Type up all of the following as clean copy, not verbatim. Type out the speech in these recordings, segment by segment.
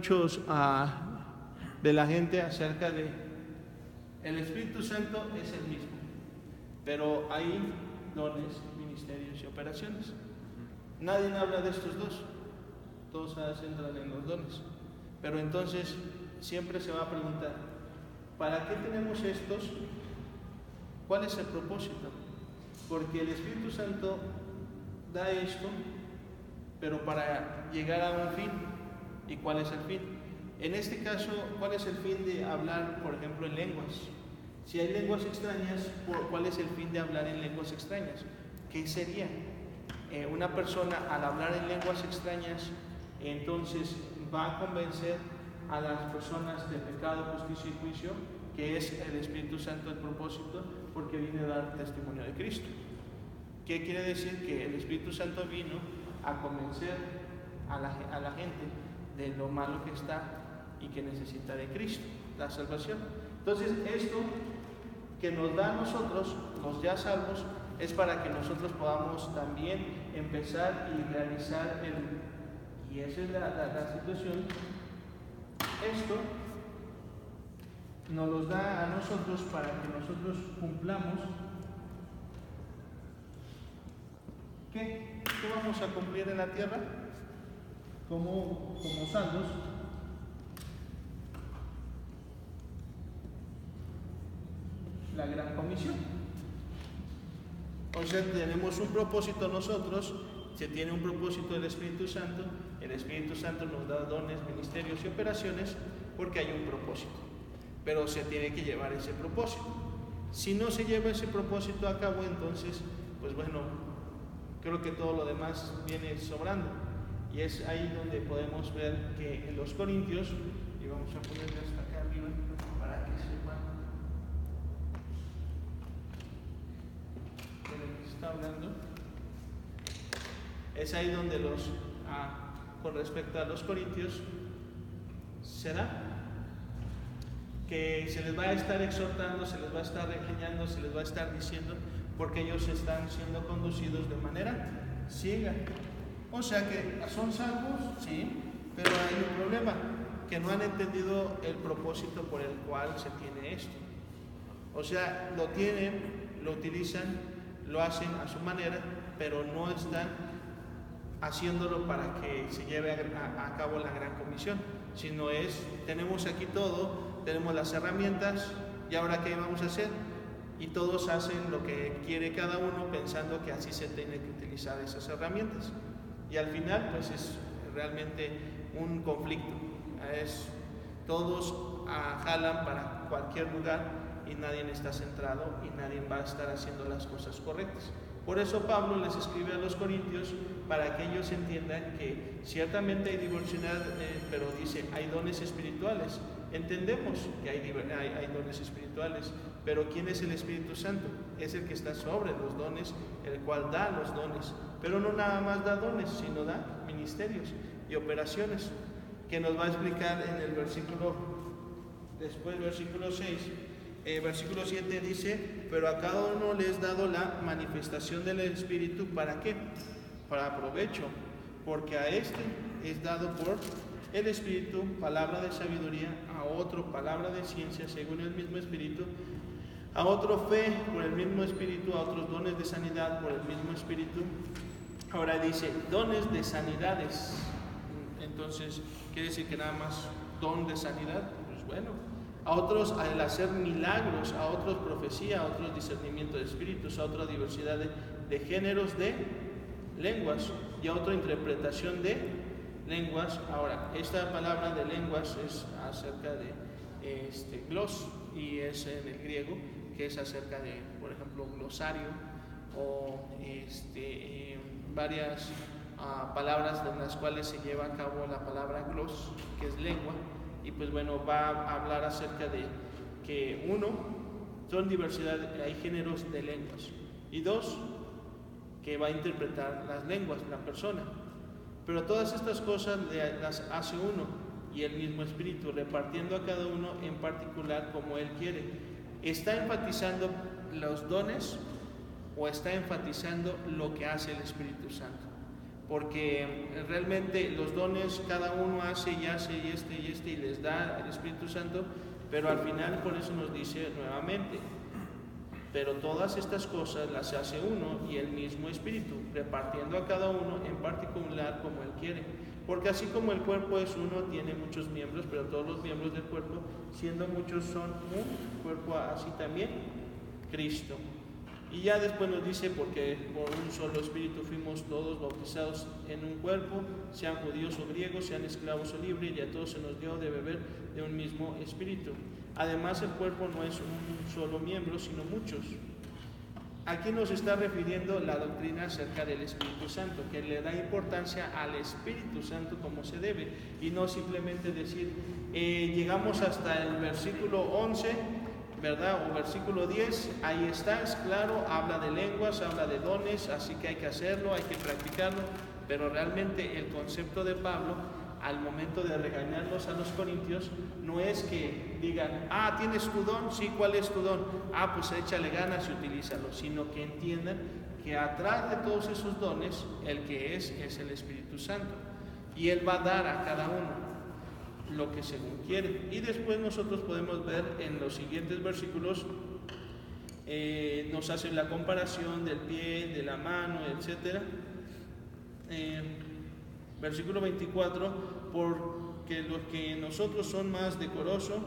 muchos de la gente acerca de el Espíritu Santo es el mismo, pero hay dones, ministerios y operaciones. Nadie habla de estos dos, todos se centran en los dones. Pero entonces siempre se va a preguntar, ¿para qué tenemos estos? ¿Cuál es el propósito? Porque el Espíritu Santo da esto, pero para llegar a un fin. ¿Y cuál es el fin? En este caso, ¿cuál es el fin de hablar, por ejemplo, en lenguas? Si hay lenguas extrañas, ¿cuál es el fin de hablar en lenguas extrañas? ¿Qué sería? Una persona al hablar en lenguas extrañas, entonces va a convencer a las personas de pecado, justicia y juicio, que es el Espíritu Santo el propósito, porque viene a dar testimonio de Cristo. ¿Qué quiere decir? Que el Espíritu Santo vino a convencer a la gente de lo malo que está y que necesita de Cristo, la salvación. Entonces, esto que nos da a nosotros, los ya salvos, es para que nosotros podamos también empezar y realizar y esa es la situación. Esto nos los da a nosotros para que nosotros cumplamos. ¿Qué vamos a cumplir en la tierra? Como salvos. La gran comisión. O sea, tenemos un propósito nosotros, se tiene un propósito del Espíritu Santo, el Espíritu Santo nos da dones, ministerios y operaciones porque hay un propósito, pero se tiene que llevar ese propósito. Si no se lleva ese propósito a cabo, entonces, pues bueno, creo que todo lo demás viene sobrando. Y es ahí donde podemos ver que en los Corintios, y vamos a ponerle hasta acá arriba para que sepan de lo que se está hablando. Es ahí donde con respecto a los Corintios, será que se les va a estar exhortando, se les va a estar regañando, se les va a estar diciendo, porque ellos están siendo conducidos de manera ciega. O sea que son salvos, sí, pero hay un problema, que no han entendido el propósito por el cual se tiene esto. O sea, lo tienen, lo utilizan, lo hacen a su manera, pero no están haciéndolo para que se lleve a cabo la gran comisión, sino tenemos aquí todo, tenemos las herramientas, y ahora ¿qué vamos a hacer? Y todos hacen lo que quiere cada uno pensando que así se tiene que utilizar esas herramientas. Y al final, pues es realmente un conflicto. Todos jalan para cualquier lugar y nadie está centrado y nadie va a estar haciendo las cosas correctas. Por eso Pablo les escribe a los Corintios para que ellos entiendan que ciertamente hay diversidad, pero dice, hay dones espirituales. Entendemos que hay dones espirituales, pero ¿quién es el Espíritu Santo? Es el que está sobre los dones, el cual da los dones. Pero no nada más da dones, sino da ministerios y operaciones, que nos va a explicar en el versículo 6. Versículo 7 dice, pero a cada uno le es dado la manifestación del Espíritu, ¿para qué? Para provecho, porque a este es dado por el Espíritu palabra de sabiduría, a otro palabra de ciencia según el mismo Espíritu, a otro fe por el mismo Espíritu, a otros dones de sanidad por el mismo Espíritu. Ahora dice, dones de sanidades. Entonces, ¿quiere decir que nada más don de sanidad? Pues bueno, a otros al hacer milagros, a otros profecía, a otros discernimiento de espíritus, a otra diversidad de géneros de lenguas y a otra interpretación de lenguas. Ahora, esta palabra de lenguas es acerca de glos, y es en el griego, que es acerca de, por ejemplo, glosario o varias palabras en las cuales se lleva a cabo la palabra glos, que es lengua. Y pues bueno, va a hablar acerca de que son diversidad, hay géneros de lenguas, y dos, que va a interpretar las lenguas de la persona. Pero todas estas cosas las hace uno y el mismo Espíritu, repartiendo a cada uno en particular como Él quiere. ¿Está enfatizando los dones o está enfatizando lo que hace el Espíritu Santo? porque realmente los dones cada uno hace y este y les da el Espíritu Santo, pero al final por eso nos dice nuevamente, pero todas estas cosas las hace uno y el mismo Espíritu, repartiendo a cada uno en particular como Él quiere. Porque así como el cuerpo es uno, tiene muchos miembros, pero todos los miembros del cuerpo, siendo muchos, son un cuerpo, así también Cristo. Y ya después nos dice, porque por un solo Espíritu fuimos todos bautizados en un cuerpo, sean judíos o griegos, sean esclavos o libres, y a todos se nos dio de beber de un mismo Espíritu. Además, el cuerpo no es un solo miembro, sino muchos. Aquí nos está refiriendo la doctrina acerca del Espíritu Santo, que le da importancia al Espíritu Santo como se debe, y no simplemente decir, llegamos hasta el versículo 11, ¿verdad? O versículo 10, ahí está, es claro, habla de lenguas, habla de dones, así que hay que hacerlo, hay que practicarlo, pero realmente el concepto de Pablo, al momento de regañarlos a los corintios, no es que digan, ¿tienes tu don? Sí, ¿cuál es tu don? Pues échale ganas y utilízalo, sino que entiendan que atrás de todos esos dones, el que es el Espíritu Santo, y Él va a dar a cada uno lo que según quiere. Y después nosotros podemos ver en los siguientes versículos, nos hace la comparación del pie, de la mano, etc. Versículo 24, porque los que nosotros son más decorosos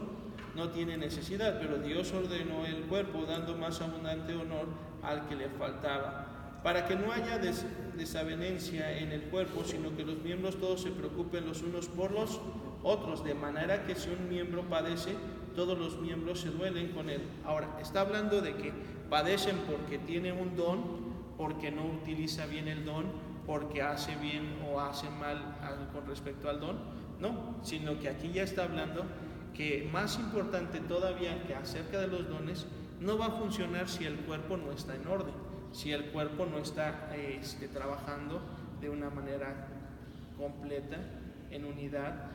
no tienen necesidad, pero Dios ordenó el cuerpo dando más abundante honor al que le faltaba, para que no haya desavenencia en el cuerpo, sino que los miembros todos se preocupen los unos por los otros, de manera que si un miembro padece, todos los miembros se duelen con él. Ahora, está hablando de que padecen porque tiene un don, porque no utiliza bien el don, porque hace bien o hace mal con respecto al don, no, sino que aquí ya está hablando que más importante todavía que acerca de los dones, no va a funcionar si el cuerpo no está en orden, si el cuerpo no está trabajando de una manera completa, en unidad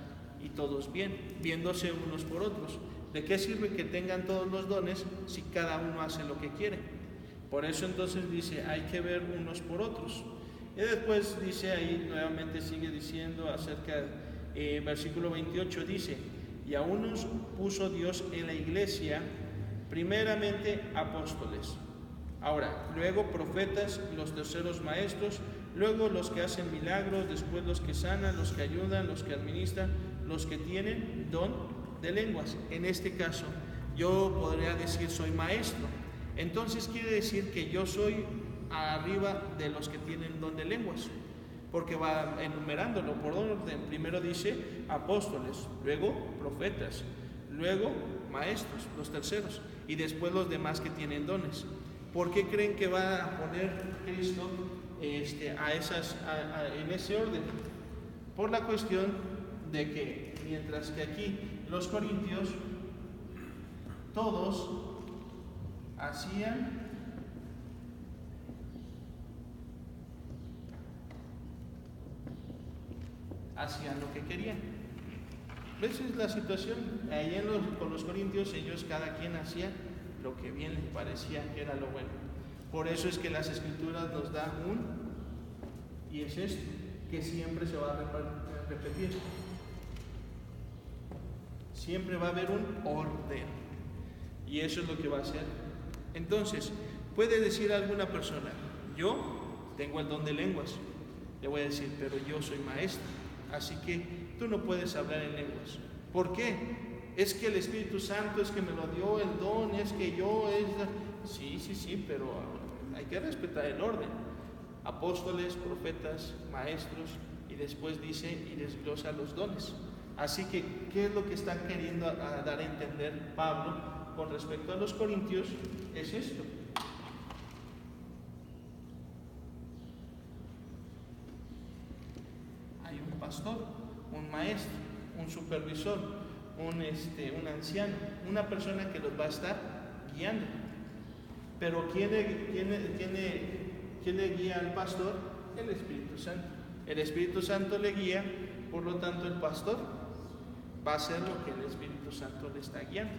y todos bien, viéndose unos por otros. ¿De qué sirve que tengan todos los dones si cada uno hace lo que quiere? Por eso entonces dice, hay que ver unos por otros. Y después dice ahí, nuevamente sigue diciendo acerca, versículo 28 dice, y a unos puso Dios en la iglesia, primeramente apóstoles, ahora, luego profetas, los terceros maestros, luego los que hacen milagros, después los que sanan, los que ayudan, los que administran, los que tienen don de lenguas. En este caso, yo podría decir soy maestro, entonces quiere decir que yo soy arriba de los que tienen don de lenguas, porque va enumerándolo por orden. Primero dice apóstoles, luego profetas, luego maestros, los terceros, y después los demás que tienen dones. ¿Por qué creen que va a poner Cristo en ese orden? Por la cuestión de que mientras que aquí los corintios todos hacían lo que querían. Esa es la situación. Ahí con los corintios, ellos cada quien hacía lo que bien les parecía que era lo bueno. Por eso es que las Escrituras nos dan y es esto, que siempre se va a repetir. Siempre va a haber un orden. Y eso es lo que va a ser. Entonces, puede decir alguna persona, yo tengo el don de lenguas. Le voy a decir, pero yo soy maestro. Así que tú no puedes hablar en lenguas. ¿Por qué? Es que el Espíritu Santo es que me lo dio el don, es que yo es... Sí, pero hay que respetar el orden. Apóstoles, profetas, maestros, y después dice y desglosa los dones. Así que, ¿qué es lo que está queriendo dar a entender Pablo con respecto a los corintios? Es esto. Hay un pastor, un maestro, un supervisor, un anciano, una persona que los va a estar guiando. Pero ¿quién le guía al pastor? El Espíritu Santo. El Espíritu Santo le guía, por lo tanto el pastor va a hacer lo que el Espíritu Santo le está guiando.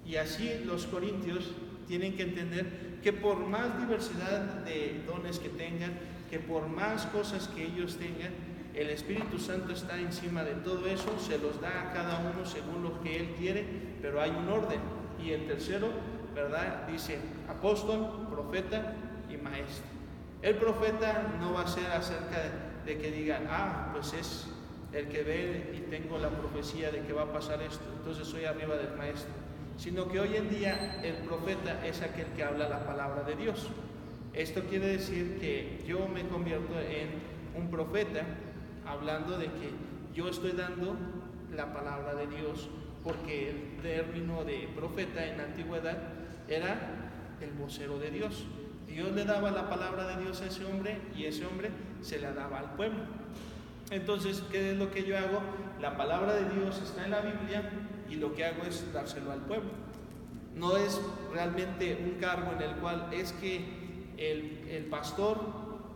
Y así los corintios tienen que entender que por más diversidad de dones que tengan, que por más cosas que ellos tengan, el Espíritu Santo está encima de todo eso, se los da a cada uno según lo que Él quiere, pero hay un orden. Y el tercero, ¿verdad? Dice apóstol, profeta y maestro. El profeta no va a ser acerca de que digan, pues es el que ve y tengo la profecía de que va a pasar esto, entonces soy arriba del maestro. Sino que hoy en día el profeta es aquel que habla la palabra de Dios. Esto quiere decir que yo me convierto en un profeta, hablando de que yo estoy dando la palabra de Dios, porque el término de profeta en la antigüedad era el vocero de Dios. Dios le daba la palabra de Dios a ese hombre y ese hombre se la daba al pueblo. Entonces, ¿qué es lo que yo hago? La palabra de Dios está en la Biblia y lo que hago es dárselo al pueblo. No es realmente un cargo en el cual es que el pastor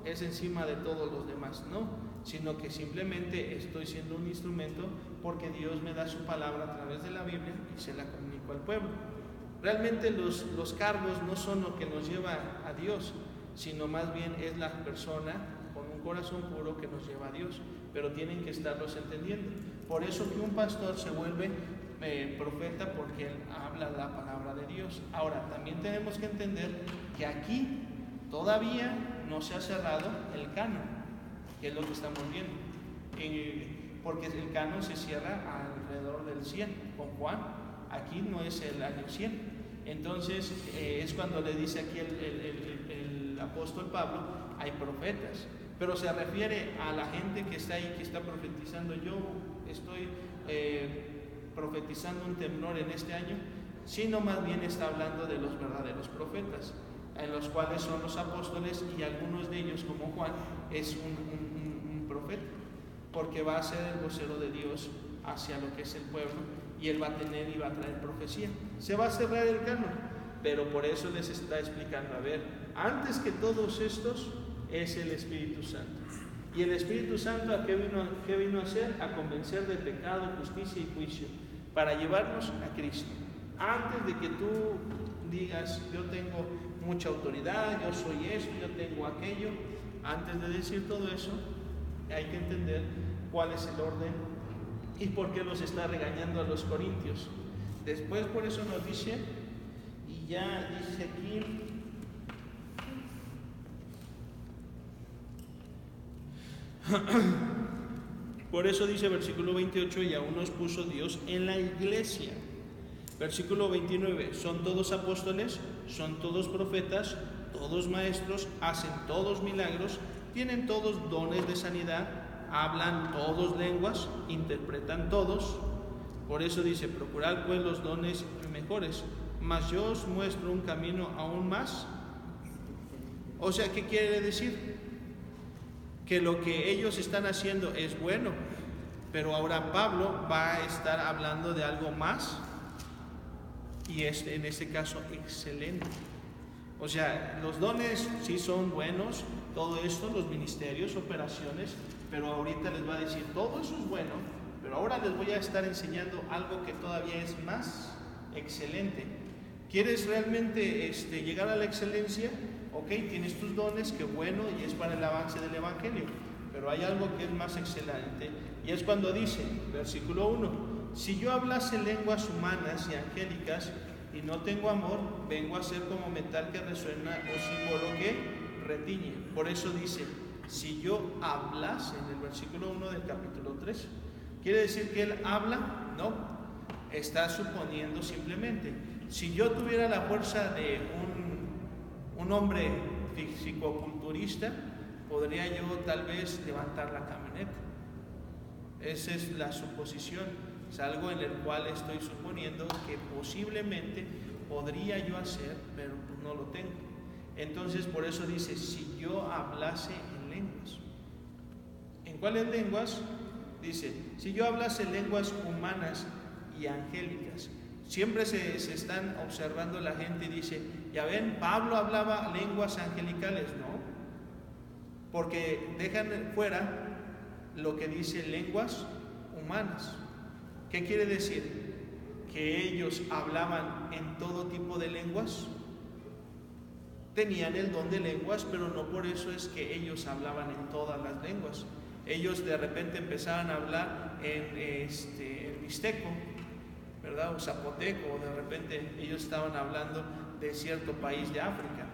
es encima de todos los demás, no, sino que simplemente estoy siendo un instrumento porque Dios me da su palabra a través de la Biblia y se la comunico al pueblo. Realmente los cargos no son lo que nos lleva a Dios, sino más bien es la persona con un corazón puro que nos lleva a Dios, pero tienen que estarlos entendiendo. Por eso que un pastor se vuelve profeta, porque él habla la palabra de Dios. Ahora, también tenemos que entender que aquí todavía no se ha cerrado el canon, que es lo que estamos viendo, porque el canon se cierra alrededor del 100 con Juan. Aquí no es el año 100. Entonces es cuando le dice aquí el apóstol Pablo, hay profetas, pero se refiere a la gente que está ahí, que está profetizando. Yo estoy profetizando un temblor en este año, sino más bien está hablando de los verdaderos profetas, en los cuales son los apóstoles, y algunos de ellos, como Juan, es un profeta, porque va a ser el vocero de Dios hacia lo que es el pueblo, y él va a tener y va a traer profecía. Se va a cerrar el canon, pero por eso les está explicando, a ver, antes que todos estos es el Espíritu Santo. ¿Y el Espíritu Santo a qué vino a hacer? A convencer de pecado, justicia y juicio, para llevarnos a Cristo. Antes de que tú digas, yo tengo mucha autoridad, yo soy esto, yo tengo aquello, antes de decir todo eso, hay que entender cuál es el orden y por qué los está regañando a los corintios. Después por eso nos dice, y ya dice aquí, por eso dice versículo 28, y aún nos puso Dios en la iglesia. Versículo 29, son todos apóstoles, son todos profetas, todos maestros, hacen todos milagros, tienen todos dones de sanidad, hablan todos lenguas, interpretan todos. Por eso dice, procurad pues los dones mejores, mas yo os muestro un camino aún más. O sea, ¿qué quiere decir? Que lo que ellos están haciendo es bueno, pero ahora Pablo va a estar hablando de algo más, y es en este caso excelente. O sea, los dones sí son buenos, todo esto, los ministerios, operaciones, pero ahorita les va a decir, todo eso es bueno, pero ahora les voy a estar enseñando algo que todavía es más excelente. ¿Quieres realmente llegar a la excelencia? Ok, tienes tus dones, qué bueno, y es para el avance del Evangelio, pero hay algo que es más excelente, y es cuando dice, versículo 1, si yo hablase lenguas humanas y angélicas y no tengo amor, vengo a ser como metal que resuena o símbolo que retiñe. Por eso dice, si yo hablase, en el versículo 1 del capítulo 3, ¿quiere decir que él habla? No, está suponiendo simplemente. Si yo tuviera la fuerza de un hombre fisicoculturista, podría yo tal vez levantar la camioneta. Esa es la suposición, es algo en el cual estoy suponiendo que posiblemente podría yo hacer, pero pues no lo tengo. Entonces por eso dice, si yo hablase en lenguas. ¿En cuáles lenguas? Dice, si yo hablase lenguas humanas y angélicas. Siempre se están observando la gente y dice, ya ven, Pablo hablaba lenguas angelicales. No, porque dejan fuera lo que dice lenguas humanas. ¿Qué quiere decir? ¿Que ellos hablaban en todo tipo de lenguas? tenían el don de lenguas, pero no por eso es que ellos hablaban en todas las lenguas. Ellos de repente empezaban a hablar en el mixteco, ¿verdad? O zapoteco, o de repente ellos estaban hablando de cierto país de África.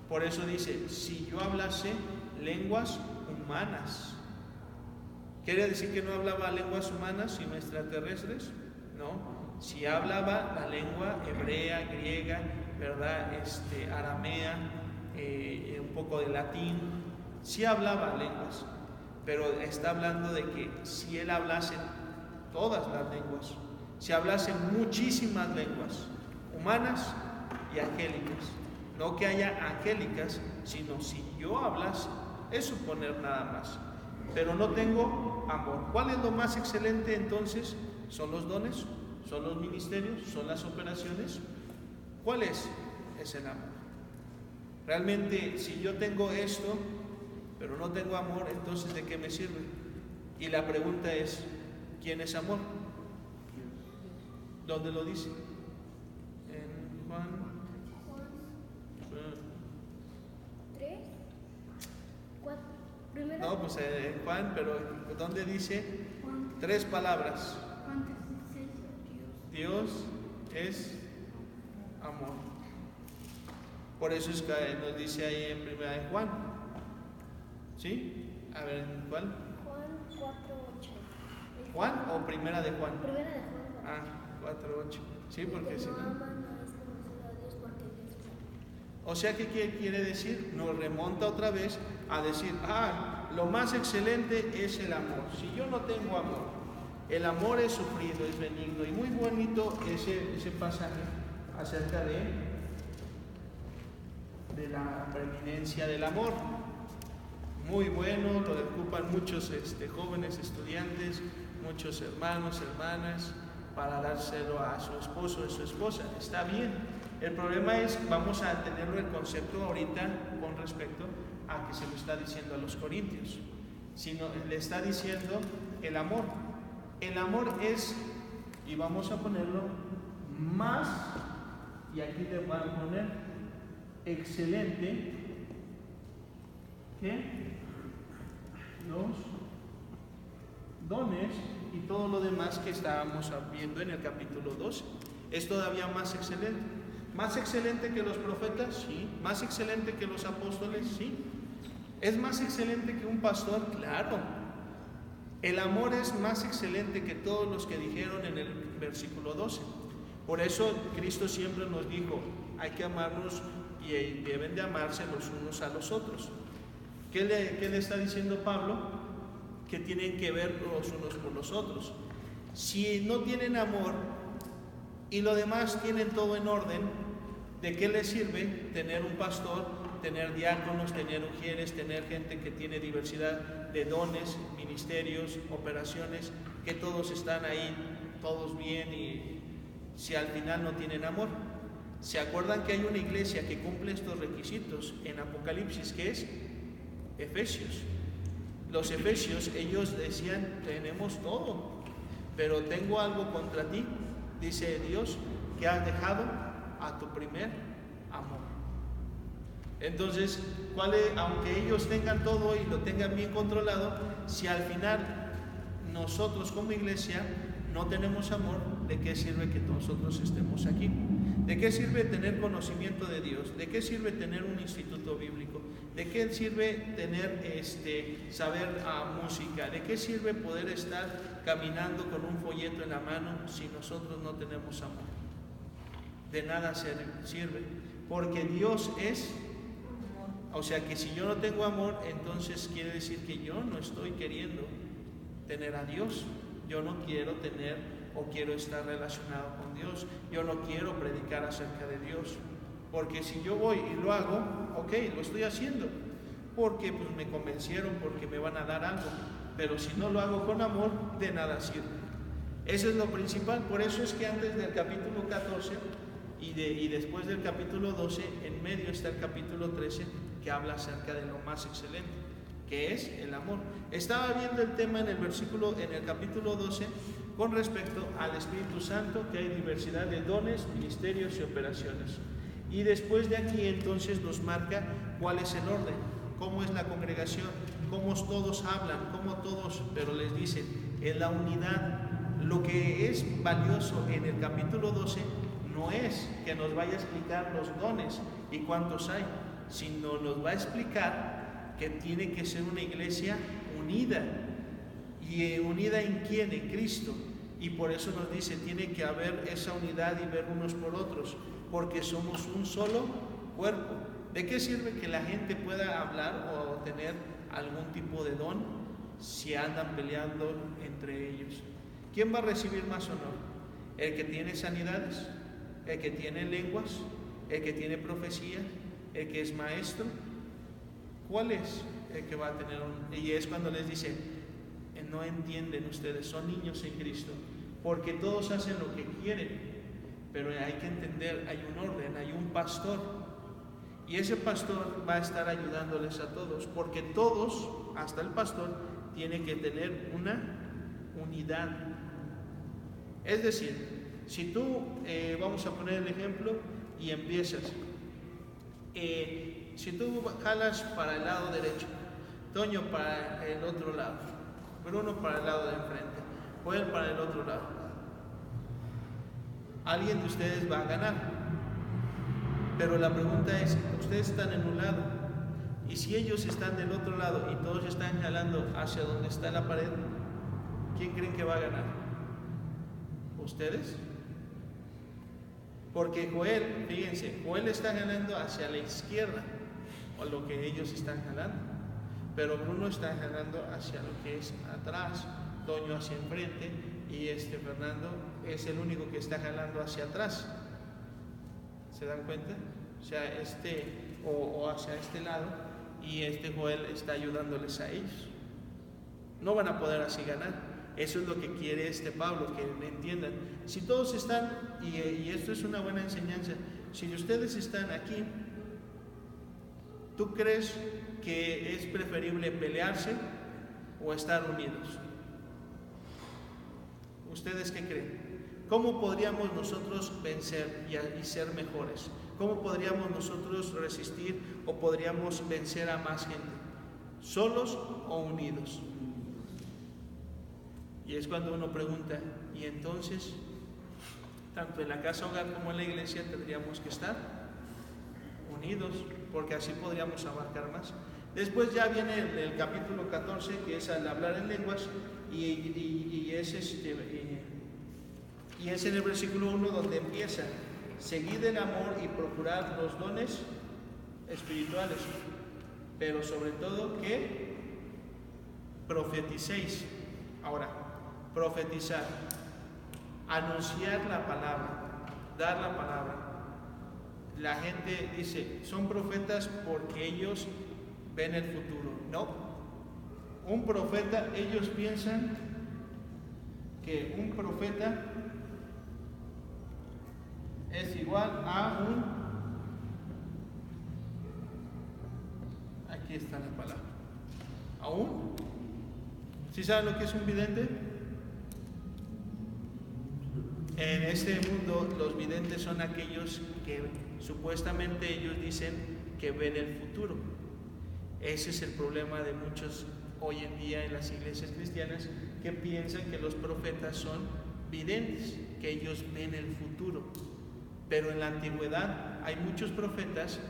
Por eso dice, si yo hablase lenguas humanas, ¿quiere decir que no hablaba lenguas humanas sino extraterrestres? No, si hablaba la lengua hebrea, griega, ¿verdad? Aramea, un poco de latín, sí hablaba lenguas, pero está hablando de que si él hablase todas las lenguas, si hablase muchísimas lenguas, humanas y angélicas, no que haya angélicas, sino si yo hablase, es suponer nada más, pero no tengo amor. ¿Cuál es lo más excelente entonces? ¿Son los dones? ¿Son los ministerios? ¿Son las operaciones? ¿Cuál es? Es el amor. Realmente, si yo tengo esto, pero no tengo amor, entonces ¿de qué me sirve? Y la pregunta es, ¿quién es amor? ¿Dónde lo dice? En Juan 3, 4, primero. No, pues en Juan, pero ¿dónde dice? Juan, 3 palabras. Juan 3:16, Dios es amor. Por eso es que nos dice ahí en primera de Juan. ¿Sí? A ver, ¿en cuál? Juan 4:8. ¿Juan o primera de Juan? Primera de Juan. Ah, 4:8. Sí, porque si no no. ama no es conocido a Dios porque Dios es amor. O sea, ¿qué quiere decir? Nos remonta otra vez a decir, lo más excelente es el amor. Si yo no tengo amor, el amor es sufrido, es benigno. Y muy bonito ese pasaje acerca de la preeminencia del amor. Muy bueno, lo ocupan muchos jóvenes estudiantes, muchos hermanos, hermanas, para dárselo a su esposo o a su esposa. Está bien. El problema es, vamos a tenerlo el concepto ahorita con respecto a que se lo está diciendo a los corintios. Sino le está diciendo el amor. El amor es, y vamos a ponerlo, más, y aquí le van a poner, excelente que los dones y todo lo demás que estábamos viendo en el capítulo 12. Es todavía más excelente. ¿Más excelente que los profetas? Sí. ¿Más excelente que los apóstoles? Sí. ¿Es más excelente que un pastor? Claro. El amor es más excelente que todos los que dijeron en el versículo 12. Por eso Cristo siempre nos dijo, hay que amarnos y deben de amarse los unos a los otros. ¿Qué le está diciendo Pablo? Que tienen que ver los unos por los otros. Si no tienen amor y lo demás tienen todo en orden, ¿de qué les sirve tener un pastor, tener diáconos, tener ujieres, tener gente que tiene diversidad de dones, ministerios, operaciones, que todos están ahí, todos bien, y si al final no tienen amor? ¿Se acuerdan que hay una iglesia que cumple estos requisitos en Apocalipsis, que es Efesios? Los efesios, ellos decían, tenemos todo, pero tengo algo contra ti, dice Dios, que has dejado a tu primer amor. Entonces, aunque ellos tengan todo y lo tengan bien controlado, si al final nosotros como iglesia no tenemos amor, ¿de qué sirve que nosotros estemos aquí? ¿De qué sirve tener conocimiento de Dios? ¿De qué sirve tener un instituto bíblico? ¿De qué sirve tener saber música? ¿De qué sirve poder estar caminando con un folleto en la mano si nosotros no tenemos amor? De nada sirve, porque Dios es amor. O sea que si yo no tengo amor, entonces quiere decir que yo no estoy queriendo tener a Dios. Yo no quiero tener o quiero estar relacionado con Dios. Yo no quiero predicar acerca de Dios. Porque si yo voy y lo hago, ok, lo estoy haciendo, porque pues me convencieron, porque me van a dar algo. Pero si no lo hago con amor, de nada sirve. Eso es lo principal. Por eso es que antes del capítulo 14 y después del capítulo 12, en medio está el capítulo 13, que habla acerca de lo más excelente, que es el amor. Estaba viendo el tema en el capítulo 12 con respecto al Espíritu Santo, que hay diversidad de dones, ministerios y operaciones. Y después de aquí entonces nos marca cuál es el orden, cómo es la congregación, cómo todos hablan, cómo todos, pero les dice, en la unidad. Lo que es valioso en el capítulo 12 no es que nos vaya a explicar los dones y cuántos hay, sino nos va a explicar que tiene que ser una iglesia unida. ¿Y unida en quién? En Cristo. Y por eso nos dice, tiene que haber esa unidad y ver unos por otros, porque somos un solo cuerpo. ¿De qué sirve que la gente pueda hablar o tener algún tipo de don si andan peleando entre ellos? ¿Quién va a recibir más honor? ¿El que tiene sanidades? ¿El que tiene lenguas? ¿El que tiene profecía? ¿El que es maestro? ¿Cuál es el que va a tener honor? Y es cuando les dice, no entienden ustedes, son niños en Cristo, porque todos hacen lo que quieren, pero hay que entender, hay un orden, hay un pastor, y ese pastor va a estar ayudándoles a todos, porque todos, hasta el pastor, tiene que tener una unidad. Es decir, si tú, vamos a poner el ejemplo y empiezas, si tú jalas para el lado derecho, Toño para el otro lado, Bruno para el lado de enfrente, Joel para el otro lado, alguien de ustedes va a ganar. Pero la pregunta es, ustedes están en un lado, y si ellos están del otro lado y todos están jalando hacia donde está la pared, ¿quién creen que va a ganar? ¿Ustedes? Porque Joel, fíjense, Joel está jalando hacia la izquierda, o lo que ellos están jalando, pero Bruno está jalando hacia lo que es atrás, Toño hacia enfrente, y Fernando es el único que está jalando hacia atrás. ¿Se dan cuenta? O sea, o hacia este lado, y Joel está ayudándoles a ellos. No van a poder así ganar. Eso es lo que quiere Pablo, que entiendan. Si todos están, y esto es una buena enseñanza, si ustedes están aquí, ¿tú crees que es preferible pelearse o estar unidos? ¿Ustedes qué creen? ¿Cómo podríamos nosotros vencer y ser mejores? ¿Cómo podríamos nosotros resistir o podríamos vencer a más gente? ¿Solos o unidos? Y es cuando uno pregunta, y entonces, tanto en la casa hogar como en la iglesia tendríamos que estar unidos, porque así podríamos abarcar más. Después ya viene el capítulo 14, que es al hablar en lenguas, y es en el versículo 1 donde empieza, seguid el amor y procurad los dones espirituales, pero sobre todo que profeticéis. Ahora, profetizar, anunciar la palabra, dar la palabra. La gente dice, son profetas porque ellos ven el futuro. No, un profeta, ellos piensan que un profeta es igual a aquí está la palabra, ¿sí saben lo que es un vidente? En este mundo los videntes son aquellos que supuestamente ellos dicen que ven el futuro. Ese es el problema de muchos hoy en día en las iglesias cristianas, que piensan que los profetas son videntes, que ellos ven el futuro. Pero en la antigüedad hay muchos profetas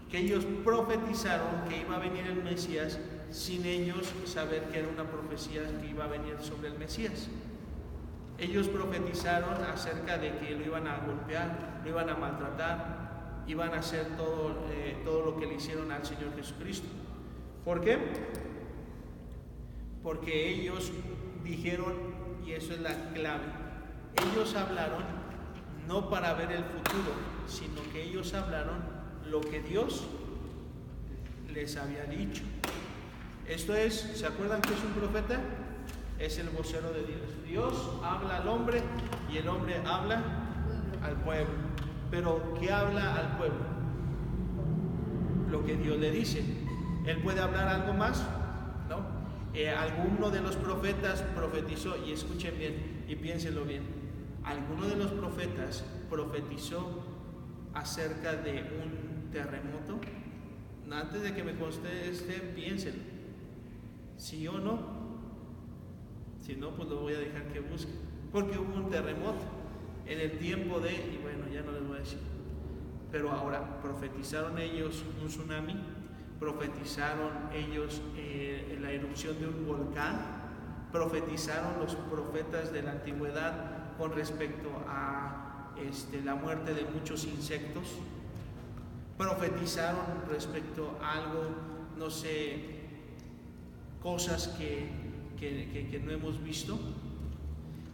que ellos profetizaron que iba a venir el Mesías sin ellos saber que era una profecía que iba a venir sobre el Mesías. Ellos profetizaron acerca de que lo iban a golpear, lo iban a maltratar, iban a hacer todo lo que le hicieron al Señor Jesucristo. ¿Por qué? Porque ellos dijeron, y eso es la clave, ellos hablaron no para ver el futuro, sino que ellos hablaron lo que Dios les había dicho. Esto es, ¿se acuerdan que es un profeta? Es el vocero de Dios. Dios habla al hombre y el hombre habla al pueblo. Pero ¿qué habla al pueblo? Lo que Dios le dice. ¿Él puede hablar algo más? No. Alguno de los profetas profetizó, y escuchen bien y piénsenlo bien. Alguno de los profetas profetizó acerca de un terremoto? Antes de que me conteste, piénsenlo. ¿Sí o no? Si no, pues lo voy a dejar que busque. Porque hubo un terremoto en el tiempo de, y bueno, ya no les voy a decir. Pero ahora, profetizaron ellos un tsunami, profetizaron ellos la erupción de un volcán, profetizaron los profetas de la antigüedad con respecto a la muerte de muchos insectos, profetizaron respecto a algo, no sé, cosas que no hemos visto.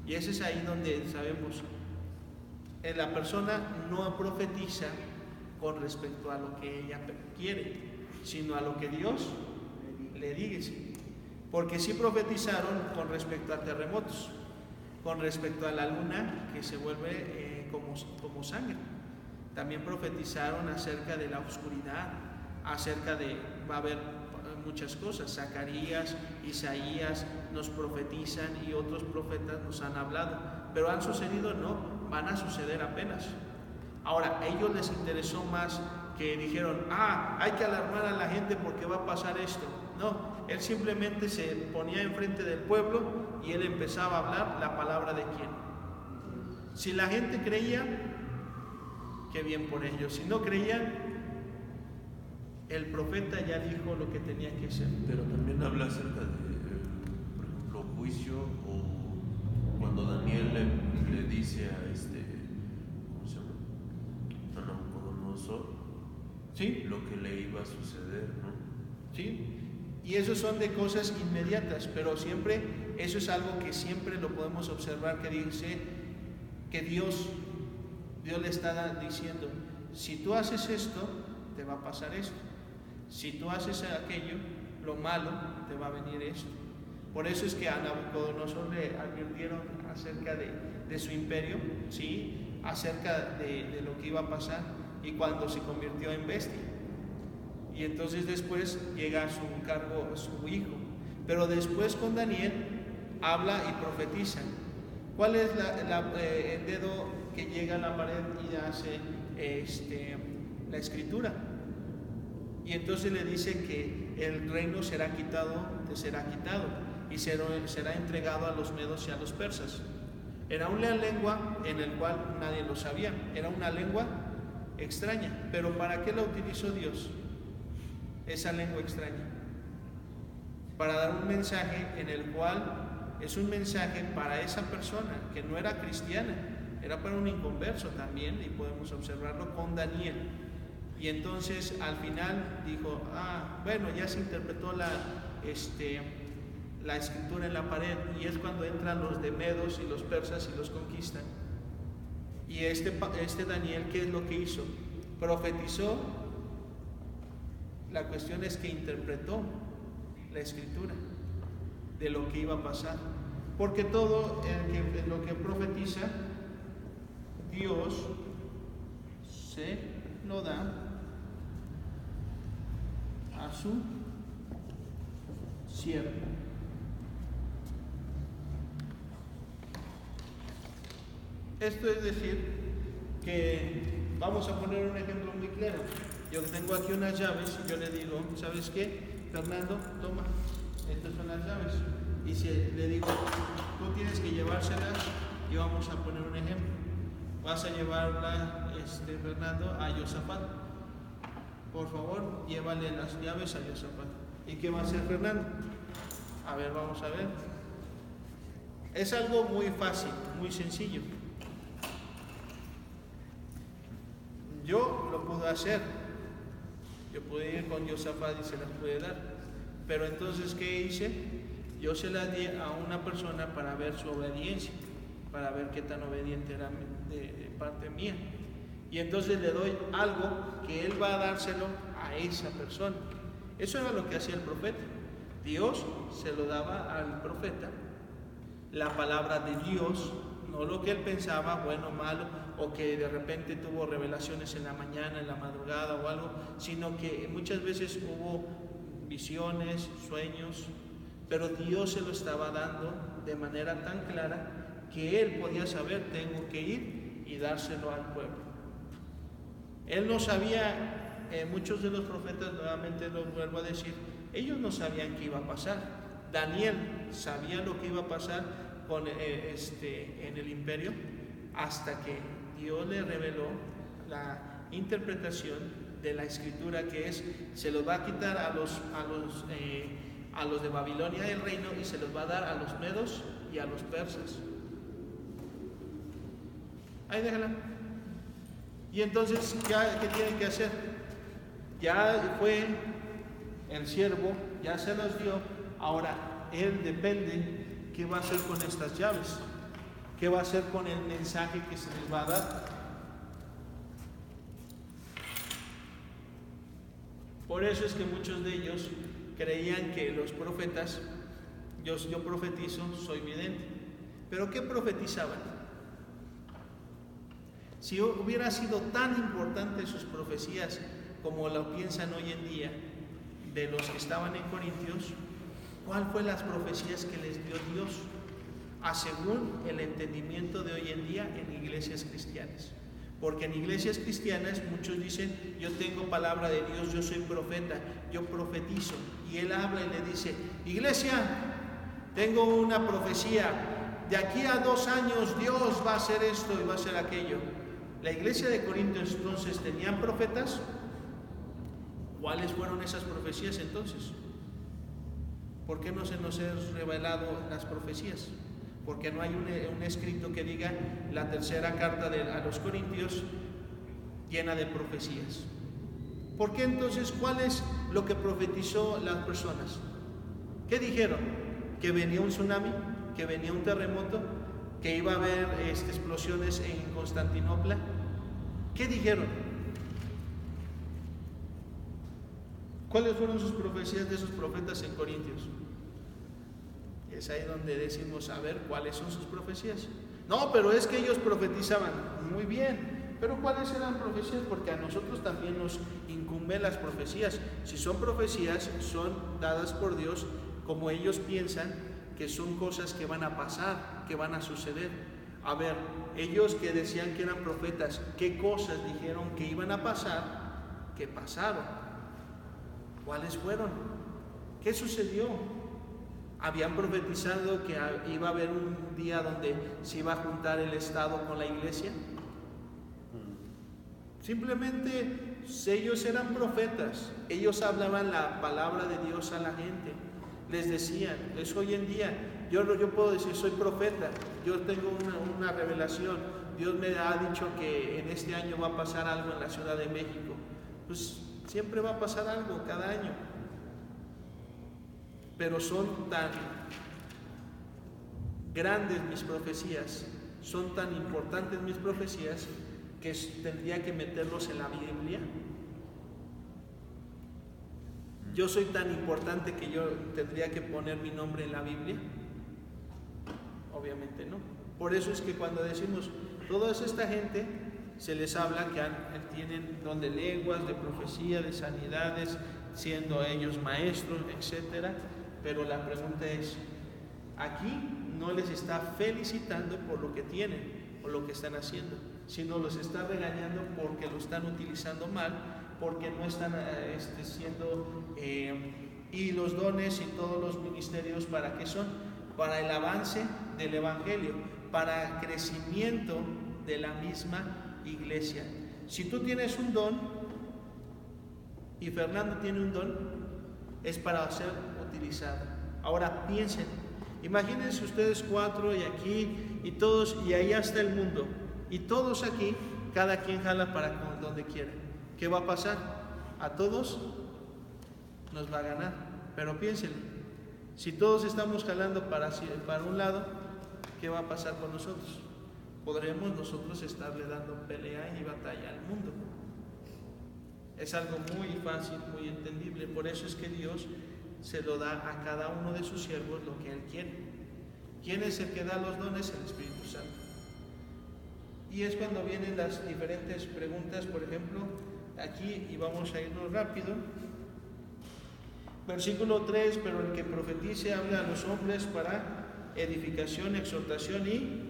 Y ese es ahí donde sabemos, la persona no profetiza con respecto a lo que ella quiere, sino a lo que Dios le dice. Porque sí profetizaron con respecto a terremotos, con respecto a la luna que se vuelve como sangre. También profetizaron acerca de la oscuridad, acerca de, va a haber muchas cosas. Zacarías, Isaías nos profetizan y otros profetas nos han hablado. Pero ¿han sucedido? No, van a suceder apenas. Ahora, a ellos les interesó más que dijeron, hay que alarmar a la gente porque va a pasar esto. No, él simplemente se ponía enfrente del pueblo y él empezaba a hablar la palabra de quién. Si la gente creía, qué bien por ellos. Si no creían, el profeta ya dijo lo que tenía que ser. Pero también habla acerca de, por ejemplo, juicio, o cuando Daniel le dice a ¿cómo se llama? A Nabucodonosor, ¿sí?, lo que le iba a suceder, ¿no? ¿Sí? Y eso son de cosas inmediatas, pero siempre, eso es algo que siempre lo podemos observar, que dice que Dios le está diciendo, si tú haces esto, te va a pasar esto. Si tú haces aquello, lo malo, te va a venir esto. Por eso es que a Nabucodonosor le advirtieron acerca de su imperio, ¿sí?, acerca de lo que iba a pasar, y cuando se convirtió en bestia. Y entonces después llega a su cargo su hijo. Pero después con Daniel habla y profetiza. ¿Cuál es el dedo que llega a la pared y hace la escritura? Y entonces le dice que el reino será quitado y será entregado a los medos y a los persas. Era una lengua en la cual nadie lo sabía, era una lengua extraña. Pero ¿para qué la utilizó Dios? Esa lengua extraña, para dar un mensaje en el cual es un mensaje para esa persona que no era cristiana, era para un inconverso también, y podemos observarlo con Daniel. Y entonces al final dijo, bueno, ya se interpretó la escritura en la pared, y es cuando entran los de medos y los persas y los conquistan. Y este Daniel, ¿qué es lo que hizo? Profetizó. La cuestión es que interpretó la escritura de lo que iba a pasar, porque todo lo que profetiza, Dios se lo da a su siervo. Esto es decir que, vamos a poner un ejemplo muy claro. Yo tengo aquí unas llaves y yo le digo, ¿sabes qué, Fernando? Toma, estas son las llaves. Y si le digo, tú tienes que llevárselas, y vamos a poner un ejemplo. Vas a llevarla, Fernando, a Josafat. Por favor, llévale las llaves a Josafat. ¿Y qué va a hacer Fernando? A ver, vamos a ver. Es algo muy fácil, muy sencillo. Yo lo pude hacer. Yo pude ir con Josafat y se las pude dar. Pero entonces, ¿qué hice? Yo se las di a una persona para ver su obediencia, para ver qué tan obediente era de parte mía. Y entonces le doy algo que él va a dárselo a esa persona. Eso era lo que hacía el profeta. Dios se lo daba al profeta, la palabra de Dios, no lo que él pensaba, bueno o malo, o que de repente tuvo revelaciones en la mañana, en la madrugada o algo, sino que muchas veces hubo visiones, sueños, pero Dios se lo estaba dando de manera tan clara que él podía saber, tengo que ir y dárselo al pueblo. Él no sabía, muchos de los profetas, nuevamente lo vuelvo a decir, ellos no sabían qué iba a pasar. Daniel sabía lo que iba a pasar en el imperio, hasta que Dios le reveló la interpretación de la escritura, que es: se los va a quitar a los de Babilonia el reino, y se los va a dar a los medos y a los persas. Ahí déjala. Y entonces, ¿qué tienen que hacer? Ya fue el siervo, ya se los dio. Ahora él depende qué va a hacer con estas llaves, qué va a hacer con el mensaje que se les va a dar. Por eso es que muchos de ellos creían que los profetas, yo profetizo, soy vidente. ¿Pero qué profetizaban? Si hubiera sido tan importante sus profecías como lo piensan hoy en día de los que estaban en Corintios, ¿cuál fue las profecías que les dio Dios? Según el entendimiento de hoy en día en iglesias cristianas. Porque en iglesias cristianas muchos dicen: yo tengo palabra de Dios, yo soy profeta, yo profetizo. Y él habla y le dice: iglesia, tengo una profecía, de aquí a 2 años Dios va a hacer esto y va a hacer aquello. La iglesia de Corinto entonces tenían profetas. ¿Cuáles fueron esas profecías entonces? ¿Por qué no se nos ha revelado las profecías? Porque no hay un escrito que diga la tercera carta a los Corintios llena de profecías. ¿Por qué entonces? ¿Cuál es lo que profetizó las personas? ¿Qué dijeron? ¿Que venía un tsunami? ¿Que venía un terremoto? ¿Que iba a haber explosiones en Constantinopla? ¿Qué dijeron? ¿Cuáles fueron sus profecías de esos profetas en Corintios? Es ahí donde decimos: a ver, ¿cuáles son sus profecías? No, pero es que ellos profetizaban. Muy bien, pero ¿cuáles eran profecías? Porque a nosotros también nos incumben las profecías. Si son profecías, son dadas por Dios como ellos piensan que son cosas que van a pasar, que van a suceder. A ver, ellos que decían que eran profetas, ¿qué cosas dijeron que iban a pasar? ¿Qué pasaron? ¿Cuáles fueron? ¿Qué sucedió? Habían profetizado que iba a haber un día donde se iba a juntar el Estado con la iglesia. Simplemente ellos eran profetas, ellos hablaban la palabra de Dios a la gente, les decían. Es hoy en día, yo puedo decir: soy profeta, yo tengo una revelación, Dios me ha dicho que en este año va a pasar algo en la Ciudad de México. Pues siempre va a pasar algo cada año. Pero son tan grandes mis profecías, son tan importantes mis profecías, que tendría que meterlos en la Biblia. Yo soy tan importante que yo tendría que poner mi nombre en la Biblia. Obviamente no. Por eso es que cuando decimos toda esta gente, se les habla que tienen don de lenguas, de profecía, de sanidades, siendo ellos maestros, etcétera. Pero la pregunta es: aquí no les está felicitando por lo que tienen o lo que están haciendo, sino los está regañando porque lo están utilizando mal, porque no están y los dones y todos los ministerios, ¿para qué son? Para el avance del evangelio, para crecimiento de la misma iglesia. Si tú tienes un don y Fernando tiene un don, es para ser utilizado. Ahora piensen, imagínense ustedes 4 y aquí y todos, y ahí hasta el mundo, y todos aquí, cada quien jala para donde quiere. ¿Qué va a pasar? A todos nos va a ganar. Pero piénsenlo, si todos estamos jalando para un lado, ¿qué va a pasar con nosotros? Podremos nosotros estarle dando pelea y batalla al mundo. Es algo muy fácil, muy entendible. Por eso es que Dios se lo da a cada uno de sus siervos lo que Él quiere. ¿Quién es el que da los dones? El Espíritu Santo. Y es cuando vienen las diferentes preguntas, por ejemplo, aquí, y vamos a irnos rápido. Versículo 3: pero el que profetice habla a los hombres para edificación, exhortación y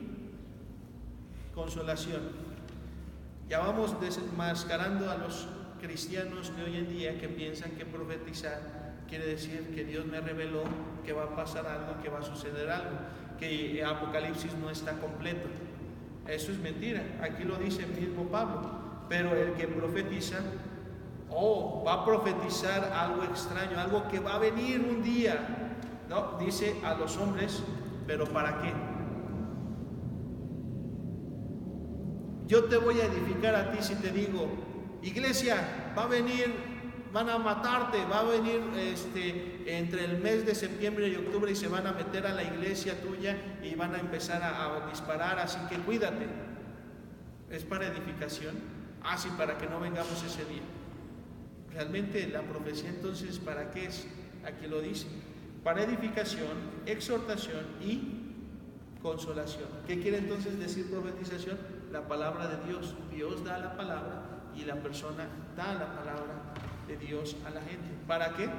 consolación. Ya vamos desenmascarando a los cristianos de hoy en día que piensan que profetizar quiere decir que Dios me reveló que va a pasar algo, que va a suceder algo, que Apocalipsis no está completo. Eso es mentira, aquí lo dice el mismo Pablo. Pero el que profetiza, va a profetizar algo extraño, algo que va a venir un día. No, dice a los hombres, pero ¿para qué? Yo te voy a edificar a ti si te digo, iglesia, va a venir, van a matarte, va a venir entre el mes de septiembre y octubre y se van a meter a la iglesia tuya y van a empezar a disparar, así que cuídate. ¿Es para edificación? Sí, para que no vengamos ese día. Realmente la profecía entonces, ¿para qué es? Aquí lo dice, para edificación, exhortación y consolación. ¿Qué quiere entonces decir profetización? La palabra de Dios. Dios da la palabra y la persona da la palabra de Dios a la gente. ¿Para qué?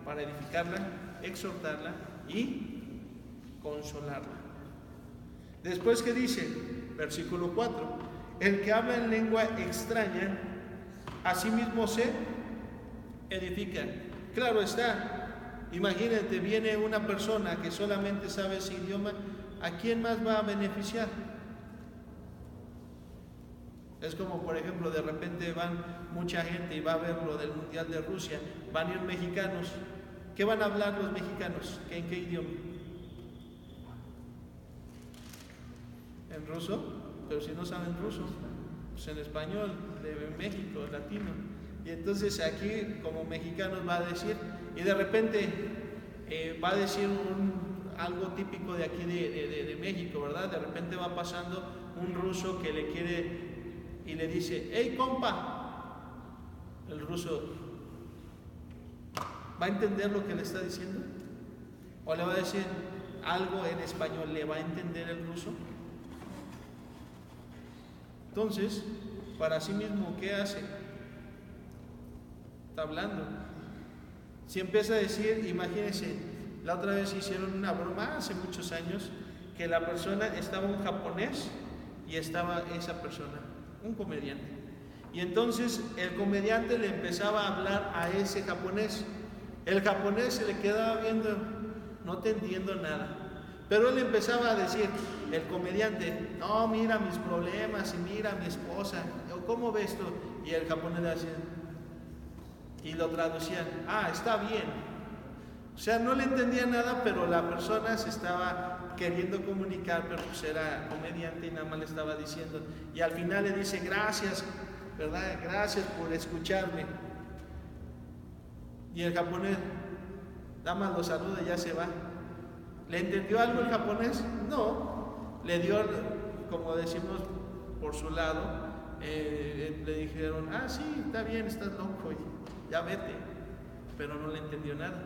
Para edificarla, exhortarla y consolarla. Después, ¿qué dice? Versículo 4. El que habla en lengua extraña, a sí mismo se edifica. Claro está. Imagínate, viene una persona que solamente sabe ese idioma, ¿a quién más va a beneficiar? Es como, por ejemplo, de repente van mucha gente y va a ver lo del Mundial de Rusia, van a ir mexicanos. ¿Qué van a hablar los mexicanos? ¿En qué idioma? ¿En ruso? Pero si no saben ruso, pues en español, de México, latino. Y entonces aquí, como mexicanos, va a decir, y de repente va a decir algo típico de aquí de México, ¿verdad? De repente va pasando un ruso que le quiere y le dice, ¡hey, compa! El ruso ¿va a entender lo que le está diciendo? ¿O le va a decir algo en español? ¿Le va a entender el ruso? Entonces, para sí mismo, ¿qué hace? Está hablando. Si empieza a decir, imagínense, la otra vez hicieron una broma hace muchos años, que la persona, estaba un japonés y estaba esa persona, un comediante. Y entonces el comediante le empezaba a hablar a ese japonés. El japonés se le quedaba viendo, no te entiendo nada. Pero él empezaba a decir, el comediante, no, mira mis problemas y mira a mi esposa, ¿cómo ves tú? Y el japonés le hacía, y lo traducían, está bien. O sea, no le entendía nada, pero la persona se estaba queriendo comunicar, pero pues era comediante y nada más le estaba diciendo. Y al final le dice, gracias, ¿verdad? Gracias por escucharme. Y el japonés, nada más lo saluda y ya se va. ¿Le entendió algo el japonés? No. Le dio, como decimos, por su lado, le dijeron, sí, está bien, estás loco, ya vete. Pero no le entendió nada.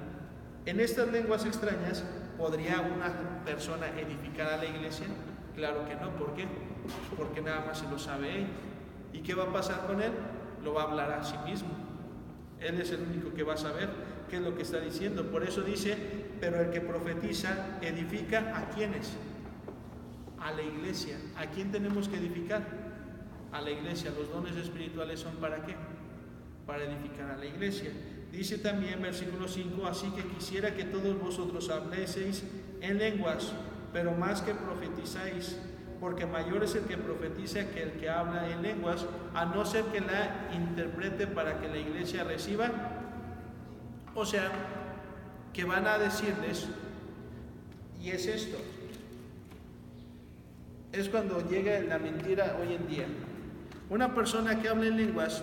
En estas lenguas extrañas, ¿podría una persona edificar a la iglesia? Claro que no. ¿Por qué? Porque nada más se lo sabe él. ¿Y qué va a pasar con él? Lo va a hablar a sí mismo. Él es el único que va a saber qué es lo que está diciendo. Por eso dice, pero el que profetiza edifica ¿a quiénes? A la iglesia. ¿A quién tenemos que edificar? A la iglesia. Los dones espirituales son ¿para qué? Para edificar a la iglesia. Dice también versículo 5, así que quisiera que todos vosotros habléis en lenguas, pero más que profetizáis, porque mayor es el que profetiza que el que habla en lenguas, a no ser que la interprete para que la iglesia reciba. O sea, que van a decirles, y es esto, es cuando llega la mentira hoy en día. Una persona que habla en lenguas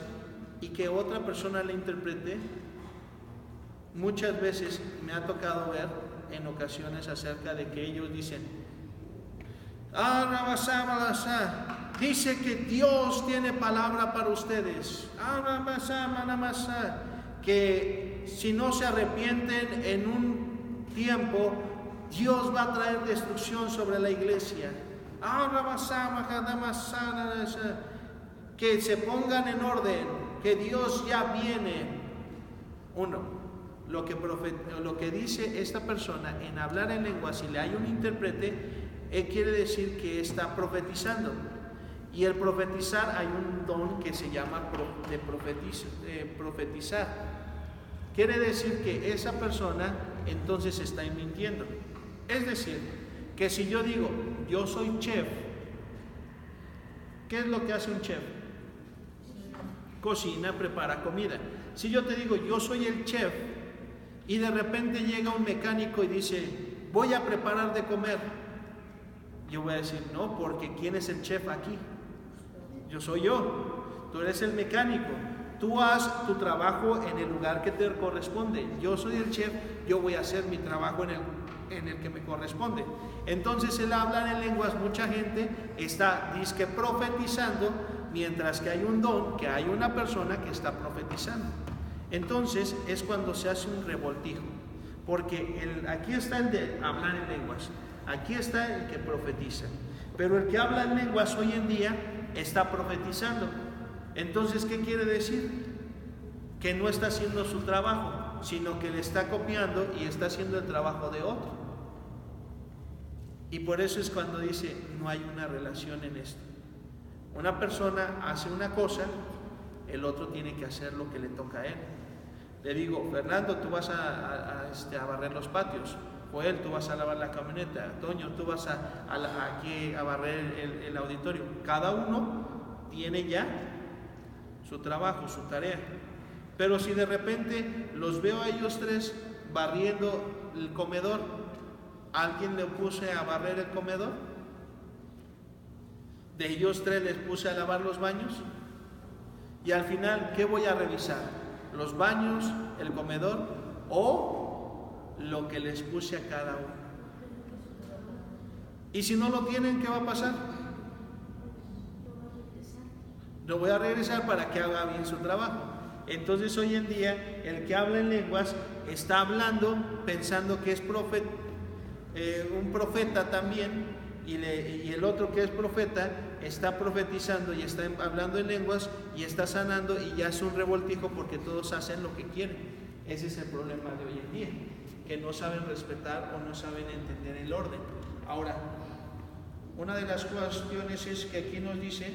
y que otra persona la interprete, muchas veces me ha tocado ver en ocasiones acerca de que ellos dicen, dice que Dios tiene palabra para ustedes, que si no se arrepienten en un tiempo, Dios va a traer destrucción sobre la iglesia. Que se pongan en orden, que Dios ya viene. Lo que dice esta persona en hablar en lenguas, si le hay un intérprete, quiere decir que está profetizando. Y el profetizar, hay un don que se llama profetizar. Quiere decir que esa persona entonces está mintiendo. Es decir, que si yo digo, yo soy chef, ¿qué es lo que hace un chef? Cocina, prepara comida. Si yo te digo, yo soy el chef, y de repente llega un mecánico y dice, voy a preparar de comer, yo voy a decir, no, porque ¿quién es el chef aquí? Yo soy yo, tú eres el mecánico, tú haz tu trabajo en el lugar que te corresponde. Yo soy el chef, yo voy a hacer mi trabajo en el que me corresponde. Entonces el hablar en lenguas, mucha gente está disque profetizando, mientras que hay un don, que hay una persona que está profetizando. Entonces es cuando se hace un revoltijo, porque aquí está el de hablar en lenguas, aquí está el que profetiza, pero el que habla en lenguas hoy en día está profetizando. Entonces, ¿qué quiere decir? Que no está haciendo su trabajo, sino que le está copiando y está haciendo el trabajo de otro. Y por eso es cuando dice, no hay una relación en esto. Una persona hace una cosa, el otro tiene que hacer lo que le toca a él. Le digo, Fernando, tú vas a barrer los patios. Joel, tú vas a lavar la camioneta. Toño, tú vas aquí a barrer el auditorio. Cada uno tiene ya su trabajo, su tarea. Pero si de repente los veo a ellos tres barriendo el comedor, ¿alguien le puse a barrer el comedor? De ellos tres les puse a lavar los baños. Y al final, ¿qué voy a revisar? ¿Los baños, el comedor o lo que les puse a cada uno? Y si no lo tienen, ¿qué va a pasar? Lo voy a regresar para que haga bien su trabajo. Entonces hoy en día el que habla en lenguas está hablando pensando que es un profeta también, y el otro que es profeta está profetizando y está hablando en lenguas y está sanando, y ya es un revoltijo porque todos hacen lo que quieren. Ese es el problema de hoy en día, que no saben respetar o no saben entender el orden. Ahora, una de las cuestiones es que aquí nos dice,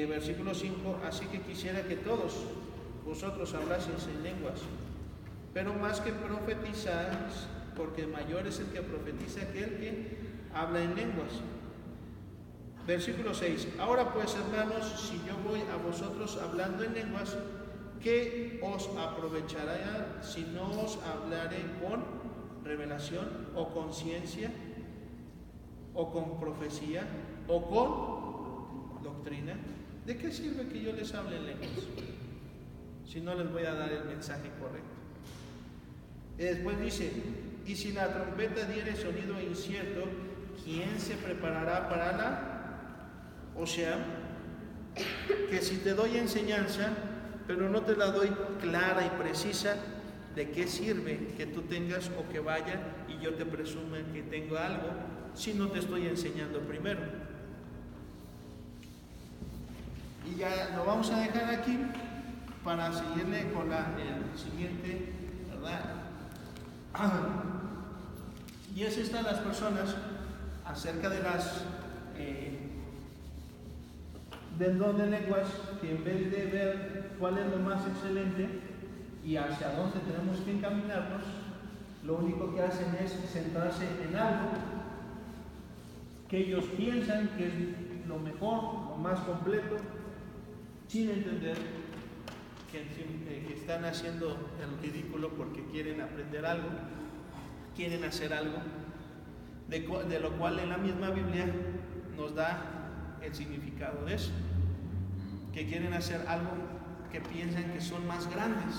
versículo 5, así que quisiera que todos vosotros hablaseis en lenguas, pero más que profetizáis, porque mayor es el que profetiza que el que habla en lenguas. Versículo 6, ahora pues, hermanos, si yo voy a vosotros hablando en lenguas, ¿qué os aprovechará si no os hablaré con revelación o con ciencia o con profecía o con doctrina? ¿De qué sirve que yo les hable en lenguas si no les voy a dar el mensaje correcto? Y después dice, y si la trompeta diere sonido incierto, ¿quién se preparará para la? O sea, que si te doy enseñanza, pero no te la doy clara y precisa, ¿de qué sirve que tú tengas o que vaya y yo te presuma que tengo algo si no te estoy enseñando primero? Y ya lo vamos a dejar aquí para seguirle con el siguiente, ¿verdad? Y es esta las personas acerca de del don de lenguas, que en vez de ver cuál es lo más excelente y hacia dónde tenemos que encaminarnos, lo único que hacen es centrarse en algo que ellos piensan que es lo mejor, lo más completo, sin entender que están haciendo el ridículo porque quieren aprender algo, quieren hacer algo, de lo cual en la misma Biblia nos da el significado de eso, que quieren hacer algo que piensan que son más grandes,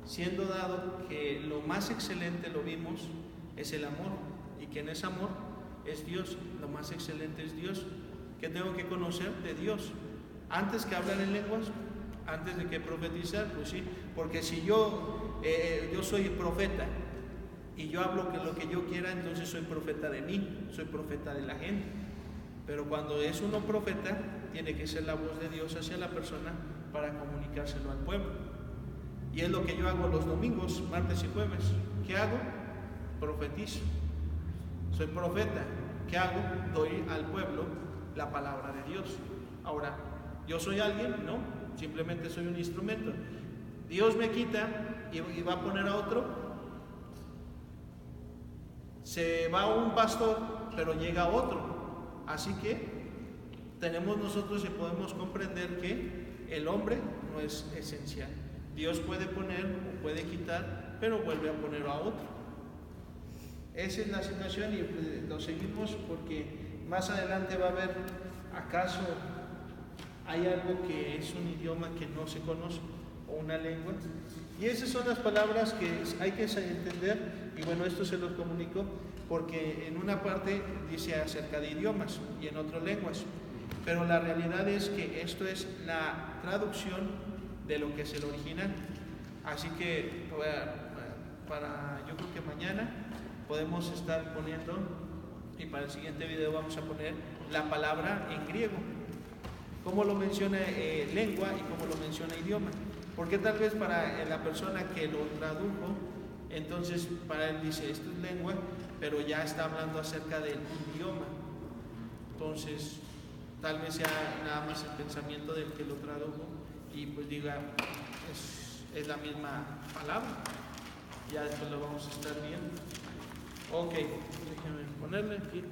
siendo dado que lo más excelente, lo vimos, es el amor, y que en ese amor es Dios, lo más excelente es Dios. ¿Qué tengo que conocer de Dios? Antes que hablar en lenguas, antes de que profetizar, pues sí, porque si yo soy profeta y yo hablo lo que yo quiera, entonces soy profeta de mí, soy profeta de la gente. Pero cuando es uno profeta, tiene que ser la voz de Dios hacia la persona para comunicárselo al pueblo. Y es lo que yo hago los domingos, martes y jueves. ¿Qué hago? Profetizo. Soy profeta. ¿Qué hago? Doy al pueblo la palabra de Dios. Ahora, ¿yo soy alguien? No, simplemente soy un instrumento. Dios me quita y va a poner a otro. Se va un pastor, pero llega otro. Así que tenemos nosotros y podemos comprender que el hombre no es esencial. Dios puede poner o puede quitar, pero vuelve a poner a otro. Esa es la situación y lo seguimos porque más adelante va a haber, ¿acaso hay algo que es un idioma que no se conoce o una lengua? Y esas son las palabras que hay que entender, y bueno, esto se los comunico porque en una parte dice acerca de idiomas y en otras lenguas, pero la realidad es que esto es la traducción de lo que es el original. Así que yo creo que mañana podemos estar poniendo, y para el siguiente video vamos a poner la palabra en griego, cómo lo menciona lengua y cómo lo menciona idioma, porque tal vez para la persona que lo tradujo, entonces para él dice esto es lengua, pero ya está hablando acerca del idioma. Entonces tal vez sea nada más el pensamiento del que lo tradujo y pues diga es la misma palabra. Ya después lo vamos a estar viendo. Ok, déjenme ponerle aquí.